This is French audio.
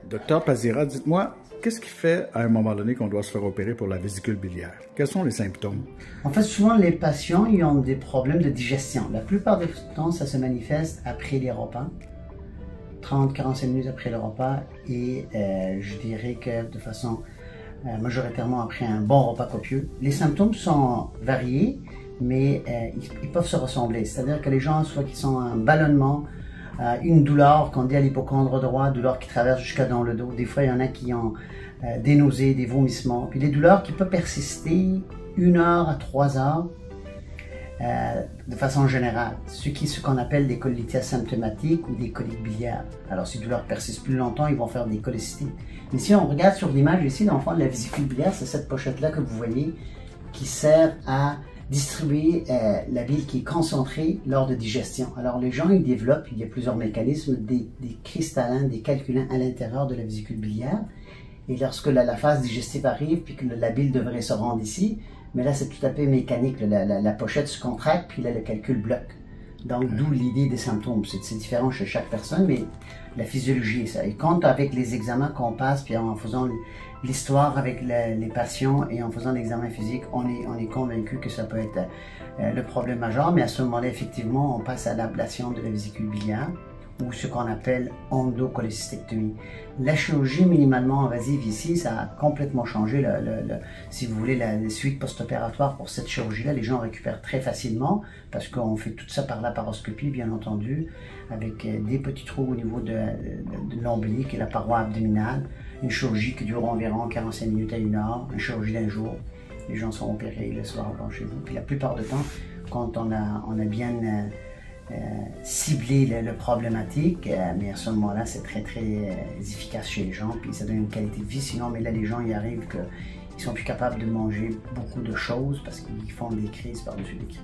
Docteur Pazira, dites-moi, qu'est-ce qui fait à un moment donné qu'on doit se faire opérer pour la vésicule biliaire? Quels sont les symptômes? En fait, souvent les patients ils ont des problèmes de digestion. La plupart du temps, ça se manifeste après les repas, 30-45 minutes après le repas, et je dirais que de façon majoritairement après un bon repas copieux. Les symptômes sont variés, mais ils peuvent se ressembler. C'est-à-dire que les gens, soit qu'ils ont un ballonnement, une douleur qu'on dit à l'hypocondre droit, douleur qui traverse jusqu'à dans le dos. Des fois, il y en a qui ont des nausées, des vomissements. Puis les douleurs qui peuvent persister 1 heure à 3 heures de façon générale. Ce qu'on appelle des colites asymptomatiques ou des colites biliaires. Alors, si les douleurs persistent plus longtemps, ils vont faire des cholécystites. Mais si on regarde sur l'image ici, dans le fond de la vésicule biliaire, c'est cette pochette-là que vous voyez qui sert à distribuer la bile qui est concentrée lors de digestion. Alors les gens, ils développent, il y a plusieurs mécanismes, des cristallins, des calculins à l'intérieur de la vésicule biliaire. Et lorsque la phase digestive arrive, puis que la bile devrait se rendre ici, mais là c'est tout à fait mécanique, la pochette se contracte, puis là le calcul bloque. Donc d'où l'idée des symptômes. C'est différent chez chaque personne, mais la physiologie est ça. Et compte avec les examens qu'on passe, puis en faisant l'histoire avec les patients et en faisant l'examen physique, on est convaincu que ça peut être le problème majeur, mais à ce moment-là, effectivement, on passe à l'ablation de la vésicule biliaire ou ce qu'on appelle endocholécystectomie. La chirurgie minimalement invasive ici, ça a complètement changé, si vous voulez, la suite post-opératoire pour cette chirurgie-là. Les gens récupèrent très facilement parce qu'on fait tout ça par laparoscopie, bien entendu, avec des petits trous au niveau de l'ombilic et la paroi abdominale. Une chirurgie qui dure environ 45 minutes à 1 heure, une chirurgie d'1 jour. Les gens sont opérés le soir avant chez vous. Puis la plupart du temps, quand on a bien ciblé le problématique, mais à ce moment-là, c'est très efficace chez les gens, puis ça donne une qualité de vie. Sinon, mais là, les gens, ils arrivent qu'ils sont plus capables de manger beaucoup de choses parce qu'ils font des crises par-dessus des crises.